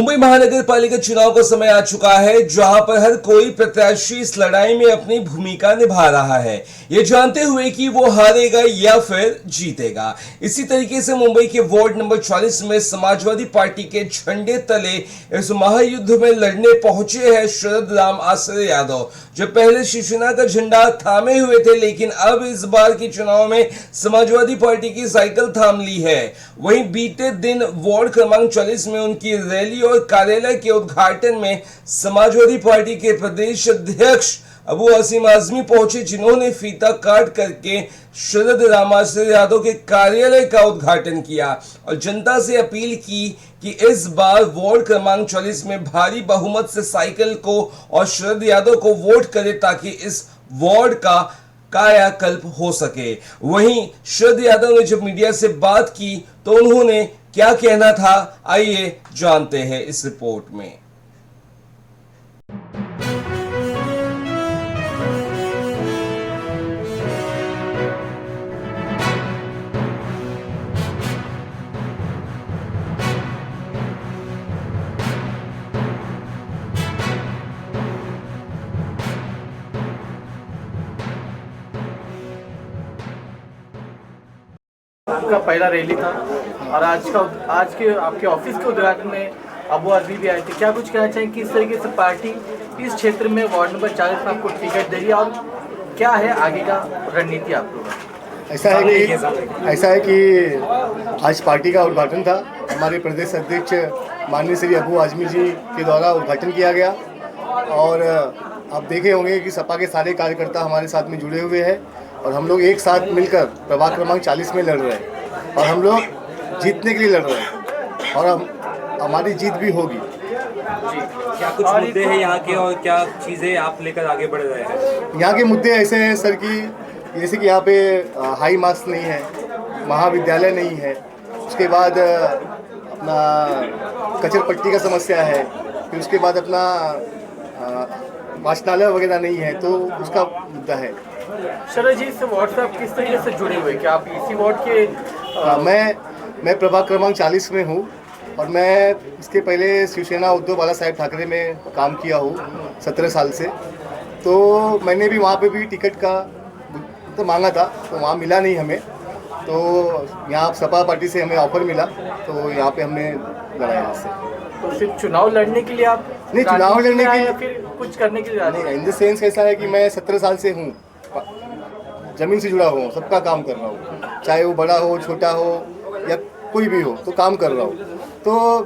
मुंबई महानगर पालिका चुनाव का समय आ चुका है, जहां पर हर कोई प्रत्याशी इस लड़ाई में अपनी भूमिका निभा रहा है, ये जानते हुए कि वो हारेगा या फिर जीतेगा। इसी तरीके से मुंबई के वार्ड नंबर 40 में समाजवादी पार्टी के झंडे तले इस महायुद्ध में लड़ने पहुंचे हैं शरद राम आश्रय यादव, जो पहले शिवसेना का झंडा थामे हुए थे, लेकिन अब इस बार के चुनाव में समाजवादी पार्टी की साइकिल थाम ली है। वहीं बीते दिन वार्ड क्रमांक 40 में उनकी रैली और कार्यालय के उद्घाटन में समाजवादी पार्टी के प्रदेश अध्यक्ष अबू असीम आजमी पहुंचे, जिन्होंने फीता काट करके शरद राम आश्रय यादव के कार्यालय का उद्घाटन किया और जनता से अपील की कि इस बार वार्ड क्रमांक 40 में भारी बहुमत से साइकिल को और शरद यादव को वोट करे, ताकि इस वार्ड का कायाकल्प हो सके। वहीं शरद यादव ने जब मीडिया से बात की तो उन्होंने क्या कहना था, आइए जानते हैं इस रिपोर्ट में। आपका पहला रैली था और आज के आपके ऑफिस के उद्घाटन में अबू आजमी भी आए थे। क्या कुछ कहना चाहेंगे, किस तरीके से पार्टी इस क्षेत्र में वार्ड नंबर 40 में आपको टिकट दे रही है और क्या है आगे का रणनीति आप लोगों का? ऐसा है कि आज पार्टी का उद्घाटन था। हमारे प्रदेश अध्यक्ष माननीय श्री अबू आजमी जी के द्वारा उद्घाटन किया गया और आप देखे होंगे कि सपा के सारे कार्यकर्ता हमारे साथ में जुड़े हुए हैं और हम लोग एक साथ मिलकर प्रभाग क्रमांक 40 में लड़ रहे हैं और हम लोग जीतने के लिए लड़ रहे हैं और हमारी जीत भी होगी। क्या कुछ मुद्दे हैं यहाँ के और क्या चीज़ें आप लेकर आगे बढ़ रहे हैं? यहाँ के मुद्दे ऐसे हैं सर कि जैसे कि यहाँ पे हाई मास्क नहीं है, महाविद्यालय नहीं है, उसके बाद अपना कचरपट्टी का समस्या है, फिर उसके बाद अपना वाचनालय वगैरह नहीं है, तो उसका मुद्दा है। शरद जी, से व्हाट्सएप किस तरीके से जुड़े हुए, क्या आप इसी वार्ड के? मैं प्रभाग क्रमांक 40 में हूँ और मैं इसके पहले शिवसेना उद्धव बाला साहेब ठाकरे में काम किया हूँ 17 साल से। तो मैंने भी वहाँ पे भी टिकट का तो मांगा था, तो वहाँ मिला नहीं हमें, तो यहाँ सपा पार्टी से हमें ऑफर मिला, तो यहाँ पे हमने लड़ा यहाँ से। तो सिर्फ चुनाव लड़ने के लिए आप? नहीं, चुनाव लड़ने के लिए फिर कुछ करने के लिए नहीं। इन द सेंस ऐसा है कि मैं 17 साल से हूँ, ज़मीन से जुड़ा हुआ हूँ, सबका काम कर रहा हूँ, चाहे वो बड़ा हो छोटा हो या कोई भी हो, तो काम कर रहा हूँ। तो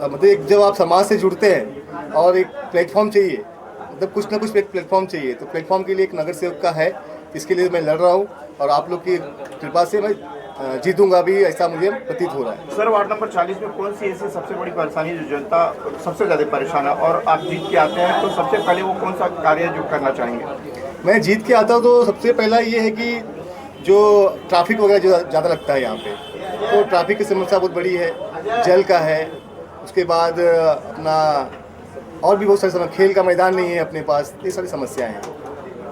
मतलब जब आप समाज से जुड़ते हैं और एक प्लेटफॉर्म चाहिए, मतलब कुछ ना कुछ एक प्लेटफॉर्म चाहिए, तो प्लेटफॉर्म के लिए एक नगर सेवक का है, इसके लिए मैं लड़ रहा हूँ और आप लोग की कृपा से मैं जीतूंगा भी, ऐसा मुझे प्रतीत हो रहा है। सर, वार्ड नंबर 40 में कौन सी ऐसी सबसे बड़ी परेशानी जो जनता सबसे ज़्यादा परेशान है और आप जीत के आते हैं तो सबसे पहले वो कौन सा कार्य जो करना चाहेंगे? मैं जीत के आता हूँ तो सबसे पहला ये है कि जो ट्रैफिक वगैरह जो ज़्यादा लगता है यहाँ पे, तो ट्रैफिक की समस्या बहुत बड़ी है, जल का है, उसके बाद अपना और भी बहुत सारी समस्या, खेल का मैदान नहीं है अपने पास, ये सारी समस्याएं हैं।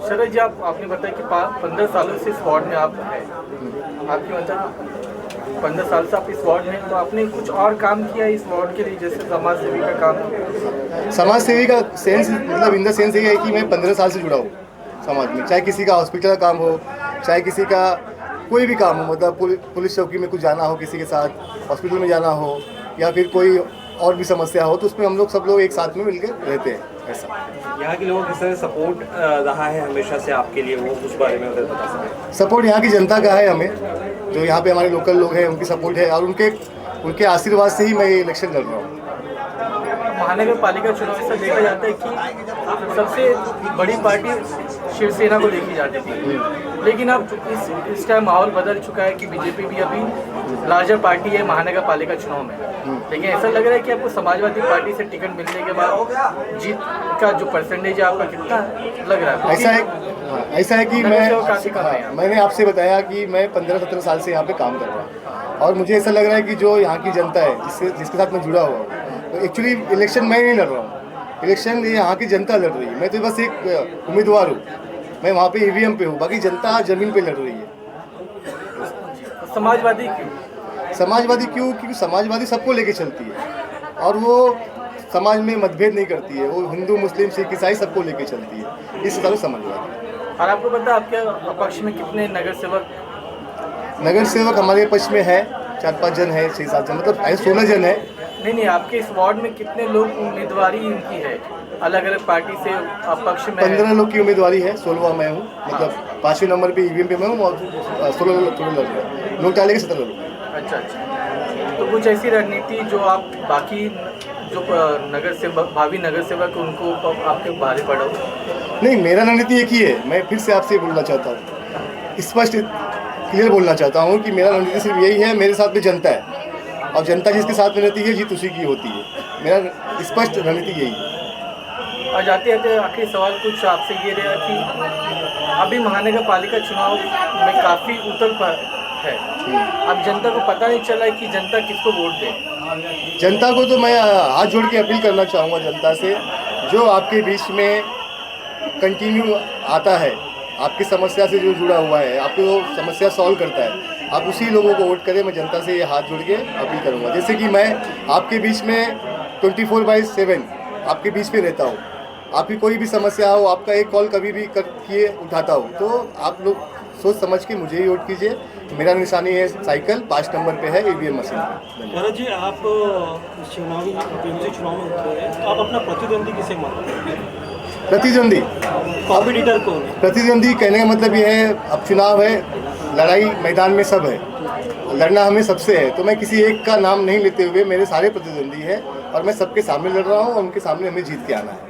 शरद जी, आपने बताया कि 15 सालों से इस वार्ड में आप हैं, आपकी मतलब 15 साल से आप इस वार्ड में, तो आपने कुछ और काम किया इस वार्ड के लिए, जैसे समाज सेवी का काम? समाज सेवी का सेंस मतलब इन द सेंस ये है कि मैं 15 साल से जुड़ा हूँ समाज में, चाहे किसी का हॉस्पिटल का काम हो, चाहे किसी का कोई भी काम हो, मतलब पुलिस चौकी में कुछ जाना हो, किसी के साथ हॉस्पिटल में जाना हो या फिर कोई और भी समस्या हो, तो उसमें हम लोग सब लोग एक साथ में मिलकर रहते हैं। ऐसा यहाँ के लोगों किस तरह सपोर्ट रहा है हमेशा से आपके लिए, वो उस बारे में अगर बता सकें? सपोर्ट यहाँ की जनता का है, हमें जो यहाँ पे हमारे लोकल लोग हैं उनकी सपोर्ट है और उनके आशीर्वाद से ही मैं ये इलेक्शन लड़ रहा हूँ। महानगर पालिका चुनाव से देखा जाता है कि सबसे बड़ी पार्टी शिवसेना को देखी जाती थी, लेकिन अब इस टाइम माहौल बदल चुका है कि बीजेपी भी अभी लार्जर पार्टी है महानगर पालिका चुनाव में, लेकिन ऐसा लग रहा है कि आपको समाजवादी पार्टी से टिकट मिलने के बाद जीत का जो परसेंटेज है आपका कितना लग रहा है? ऐसा है कि मैंने आपसे बताया कि मैं 15-17 साल से यहाँ पे काम कर रहा हूँ और मुझे ऐसा लग रहा है कि जो यहाँ की जनता है जिसके साथ मैं जुड़ा हुआ हूँ, तो एक्चुअली इलेक्शन मैं नहीं लड़ रहा हूँ, इलेक्शन ये यहाँ की जनता लड़ रही है। मैं तो बस एक उम्मीदवार हूँ, मैं वहाँ पे ईवीएम पे हूँ, बाकी जनता जमीन पे लड़ रही है। समाजवादी क्यों? क्योंकि समाजवादी सबको लेके चलती है और वो समाज में मतभेद नहीं करती है, वो हिंदू मुस्लिम सिख ईसाई सबको लेके चलती है, इस हिसाब से समझ लो। और आपको पता है आपके पक्ष में कितने नगर सेवक? नगर सेवक हमारे पक्ष में है 4-5 जन है, 6-7 जन, मतलब 16 जन है। नहीं, आपके इस वार्ड में कितने लोग उम्मीदवारी उनकी है अलग अलग पार्टी से पक्ष में? 15 लोग की उम्मीदवारी है, 16वां मैं हूँ, मतलब 5वें नंबर पे ईवीएम पे मैं हूँ और 16 लोग लोग डालेंगे 17 लोग। अच्छा, तो कुछ ऐसी रणनीति जो आप बाकी जो नगर सेवक भावी नगर सेवक उनको आपके बारे पढ़ो? नहीं, मेरा रणनीति एक ही है, मैं फिर से आपसे बोलना चाहता हूँ, स्पष्ट क्लियर बोलना चाहता हूँ कि मेरा रणनीति सिर्फ यही है, मेरे साथ में जनता है और जनता जिसके साथ में रहती है जीत उसी की होती है, मेरा स्पष्ट रणनीति यही है। और जाते जाते आखिरी सवाल कुछ आपसे ये रहा कि अभी महानगर पालिका चुनाव में काफ़ी उथल है, अब जनता को पता नहीं चला है कि जनता किसको वोट दे। जनता को तो मैं हाथ जोड़ के अपील करना चाहूँगा जनता से, जो आपके बीच में कंटिन्यू आता है, आपकी समस्या से जो जुड़ा हुआ है, आपकी वो समस्या सॉल्व करता है, आप उसी लोगों को वोट करें। मैं जनता से ये हाथ जोड़ के अपील करूँगा, जैसे कि मैं आपके बीच में 24/7 आपके बीच में रहता हूँ, आपकी कोई भी समस्या हो, आपका एक कॉल कभी भी किए उठाता हूँ, तो आप लोग सोच समझ के मुझे ही वोट कीजिए। मेरा निशानी है साइकिल, 5 नंबर पे है ईवीएम मशीन। भरत जी, आप चुनावी चुनाव में उतरे हैं, तो आप अपना प्रतिद्वंदी किसे मानते हैं? प्रतिद्वंदी कॉम्पिटिटर कौन है? प्रतिद्वंदी कहने का मतलब ये है, अब चुनाव है, लड़ाई मैदान में सब है, लड़ना हमें सबसे है, तो मैं किसी एक का नाम नहीं लेते हुए मेरे सारे प्रतिद्वंदी हैं और मैं सबके सामने लड़ रहा हूँ और उनके सामने हमें जीत के आना है।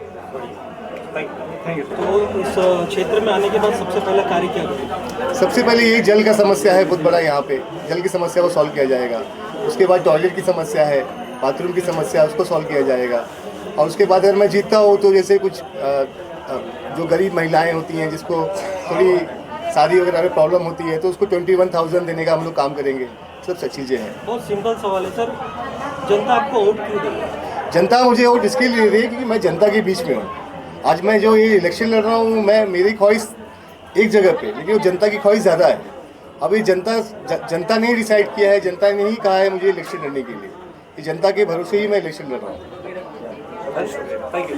तो इस क्षेत्र में आने के बाद सबसे पहला कार्य क्या करेंगे? सबसे पहले यही जल का समस्या है बहुत बड़ा, यहाँ पे जल की समस्या को सॉल्व किया जाएगा। उसके बाद टॉयलेट की समस्या है, बाथरूम की समस्या है, उसको सॉल्व किया जाएगा। और उसके बाद अगर मैं जीतता हूँ तो जैसे कुछ जो गरीब महिलाएं होती हैं जिसको थोड़ी शादी वगैरह में प्रॉब्लम होती है, तो उसको 21,000 देने का हम लोग काम करेंगे। सब चीज़ें हैं। बहुत सिंपल सवाल है सर, जनता आपको वोट क्यों देगी? जनता मुझे वोट इसके लिए दे क्योंकि मैं जनता के बीच में हूँ। आज मैं जो ये इलेक्शन लड़ रहा हूँ, मैं मेरी ख्वाहिश एक जगह पे, लेकिन वो जनता की ख्वाहिश ज़्यादा है। अब ये जनता ने डिसाइड किया है, जनता ने ही कहा है मुझे इलेक्शन लड़ने के लिए, कि जनता के भरोसे ही मैं इलेक्शन लड़ रहा हूँ। Thank you.